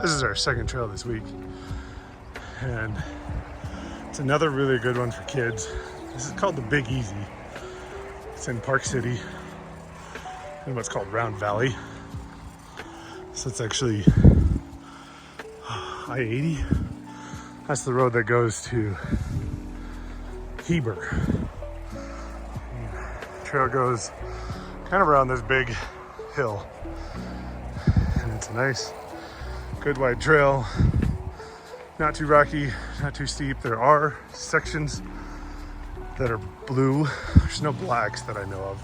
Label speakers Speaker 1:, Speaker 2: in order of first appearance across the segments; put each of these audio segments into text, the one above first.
Speaker 1: This is our second trail this week, and it's another really good one for kids. This is called the Big Easy. It's in Park City in what's called Round Valley. So it's actually I-80. That's the road that goes to Heber. The trail goes kind of around this big hill, and it's a nice, good wide trail. Not too rocky, not too steep. There are sections that are blue. There's no blacks that I know of.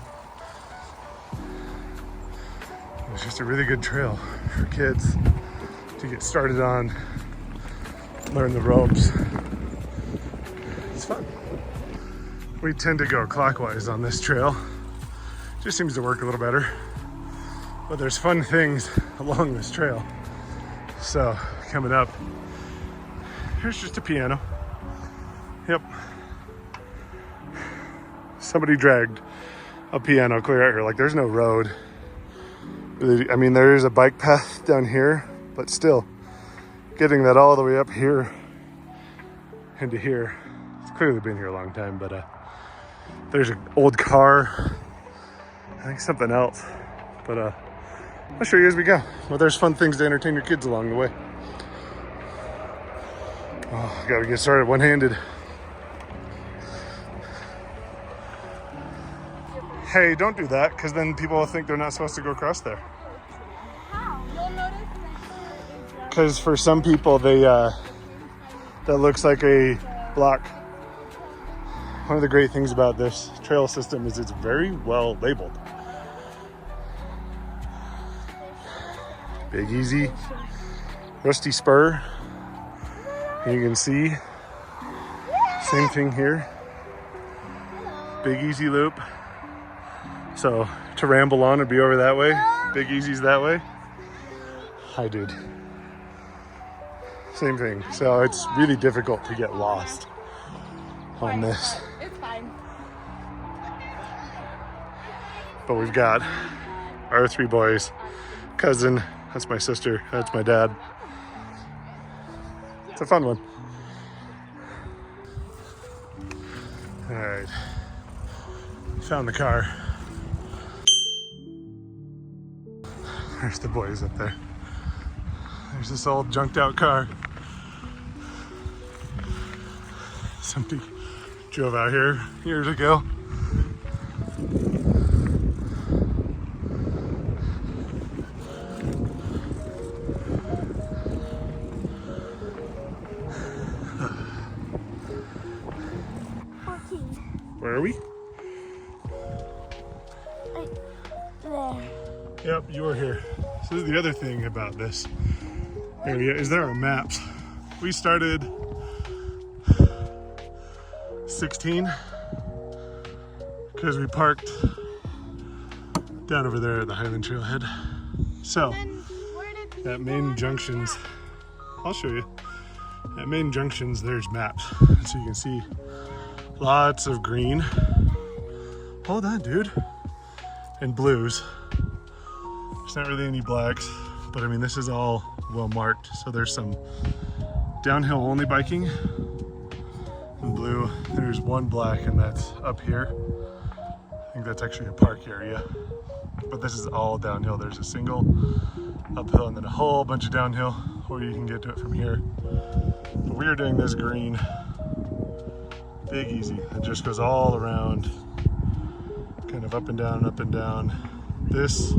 Speaker 1: It's just a really good trail for kids to get started on, learn the ropes. It's fun. We tend to go clockwise on this trail. Just seems to work a little better. But there's fun things along this trail. So coming up, here's just a piano. Yep. Somebody dragged a piano clear out here. Like, there's no road. I mean, there's a bike path down here, but still getting that all the way up here into here. It's clearly been here a long time, but there's an old car. I think something else, but I'll show you as we go. Well, there's fun things to entertain your kids along the way. Oh, gotta get started one-handed. Hey, don't do that, because then people will think they're not supposed to go across there.
Speaker 2: How? You'll notice
Speaker 1: Because for some people, that looks like a block. One of the great things about this trail system is it's very well labeled. Big Easy, Rusty Spur. And you can see, same thing here. Big Easy Loop. So to ramble on and be over that way. Big Easy's that way. Hi, dude. Same thing. So it's really difficult to get lost on this.
Speaker 2: it's fine.
Speaker 1: But we've got our three boys. Cousin, that's my sister, that's my dad. It's a fun one. All right. Found the car. There's the boys up there. There's this old junked out car. Somebody drove out here years ago. Where are we?
Speaker 2: There.
Speaker 1: Yep, you are here. So this is the other thing about this area is there are maps. We started 16 because we parked down over there at the Highland Trailhead. So at main junctions, I'll show you. At main junctions, there's maps. So you can see lots of green. Hold on, dude. And blues. There's not really any blacks, but I mean, this is all well marked. So there's some downhill only biking in blue. There's one black, and that's up here. I think that's actually a park area, but this is all downhill. There's a single uphill and then a whole bunch of downhill, or you can get to it from here. But we are doing this green Big Easy. It just goes all around, kind of up and down, up and down. This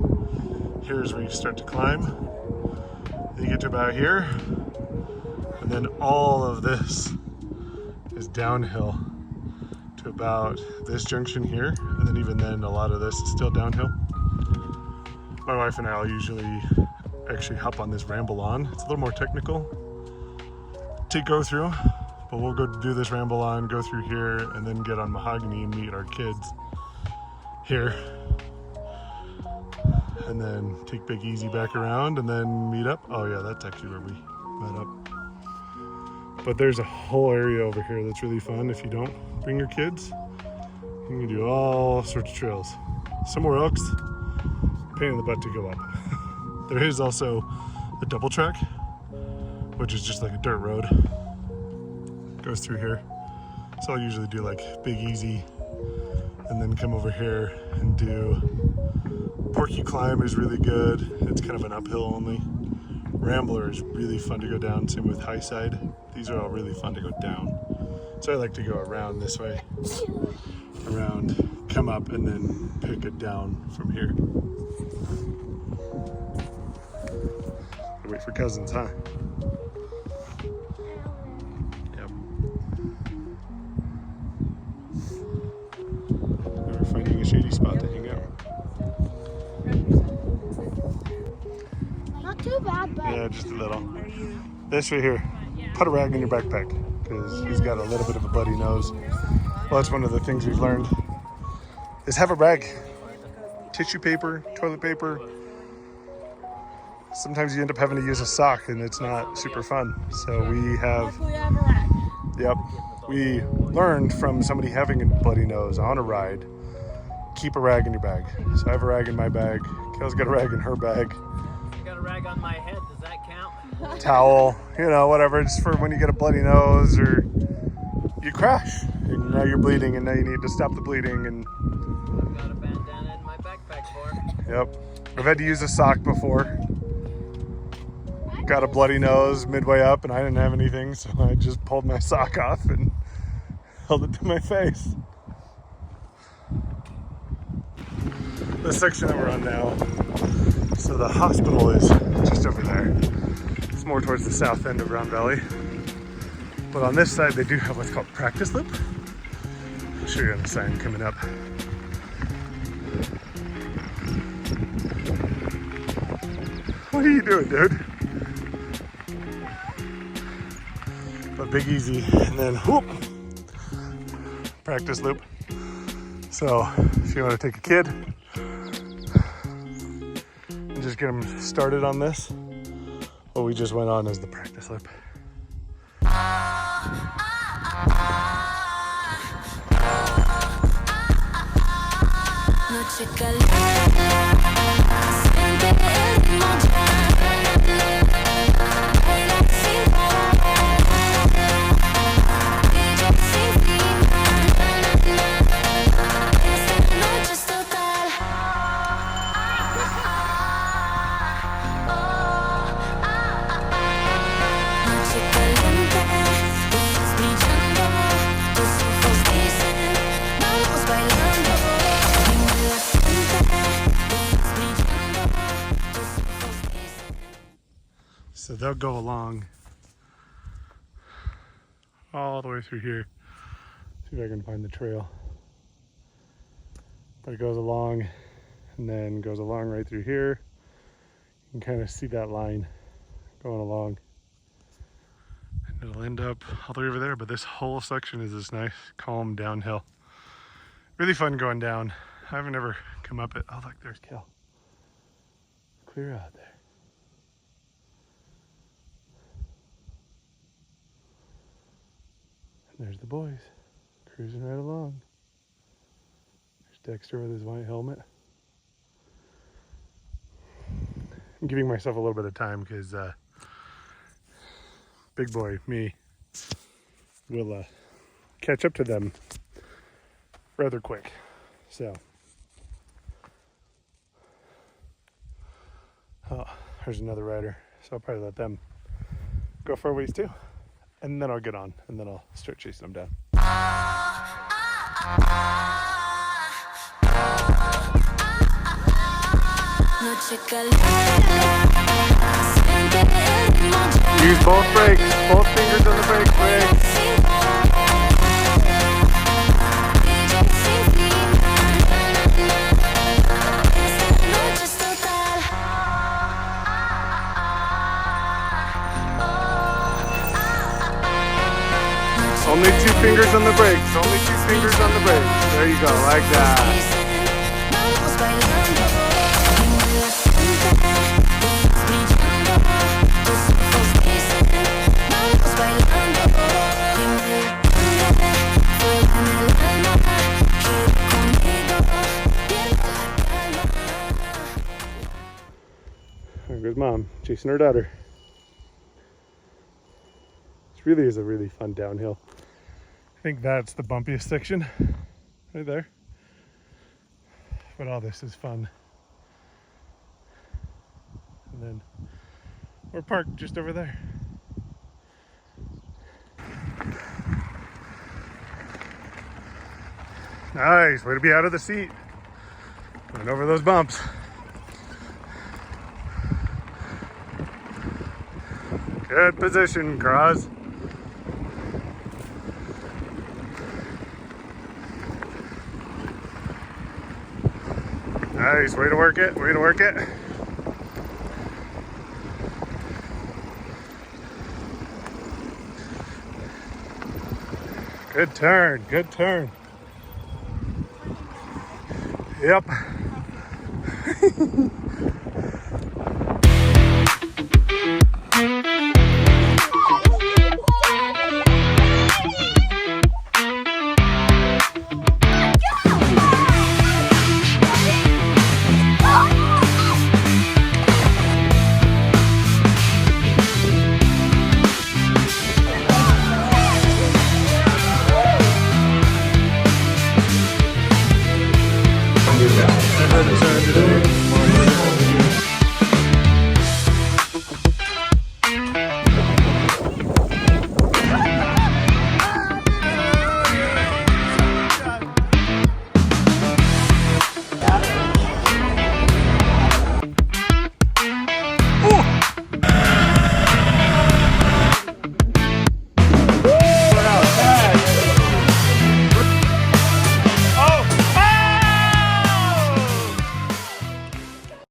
Speaker 1: here is where you start to climb. You get to about here, and then all of this is downhill to about this junction here, and then even then a lot of this is still downhill. My wife and I will usually actually hop on this ramble on. It's a little more technical to go through, but we'll go do this ramble on, go through here, and then get on Mahogany and meet our kids here, and then take Big Easy back around and then meet up. Oh yeah, that's actually where we met up. But there's a whole area over here that's really fun. If you don't bring your kids, you can do all sorts of trails. Somewhere else, pain in the butt to go up. There is also a double track which is just like a dirt road. Goes through here. So I'll usually do like Big Easy and then come over here and do Porky Climb is really good. It's kind of an uphill only. Rambler is really fun to go down, same with High Side. These are all really fun to go down. So I like to go around this way. Around, come up, and then pick it down from here. Wait for cousins, huh? Yep. We're finding a shady spot to hang out.
Speaker 2: Not too bad, but
Speaker 1: Yeah, just a little. This right here, put a rag in your backpack because he's got a little bit of a bloody nose. Well, that's one of the things we've learned is have a rag. Tissue paper, toilet paper. Sometimes you end up having to use a sock and it's not super fun. So we have, yep, we learned from somebody having a bloody nose on a ride, keep a rag in your bag. So I have a rag in my bag. Kel's got a rag in her bag.
Speaker 3: I got a rag on my head, does that count?
Speaker 1: Towel, you know, whatever. It's for when you get a bloody nose or you crash and now you're bleeding and now you need to stop the bleeding. And
Speaker 3: I've got a bandana in my backpack for.
Speaker 1: yep, I've had to use a sock before. Got a bloody nose midway up and I didn't have anything, so I just pulled my sock off and held it to my face. The section that we're on now, so the hospital is just over there. It's more towards the south end of Round Valley. But on this side, they do have what's called practice loop. I'll show you on the sign coming up. What are you doing, dude? But Big Easy, and then whoop, practice loop. So if you want to take a kid and just get them started on this, what we just went on is the practice loop. So they'll go along all the way through here. See if I can find the trail. But it goes along and then goes along right through here. You can kind of see that line going along. And it'll end up all the way over there, but this whole section is this nice, calm downhill. Really fun going down. I haven't ever come up it. Oh, look, there's Kel. Clear out there. And there's the boys cruising right along. There's Dexter with his white helmet. I'm giving myself a little bit of time because big boy, me, will catch up to them rather quick. So, oh, there's another rider. So I'll probably let them go for a ways too. And then I'll get on and then I'll start chasing them down. Use both brakes, both fingers on the brakes. Only 2 fingers on the brakes, only 2 fingers on the brakes. There you go, like that. There goes Mom, chasing her daughter. really is a really fun downhill. I think that's the bumpiest section right there. But all this is fun. And then we're parked just over there. Nice, way to be out of the seat. Going over those bumps. Good position, Cross. Nice, way to work it, way to work it. Good turn, good turn. Yep.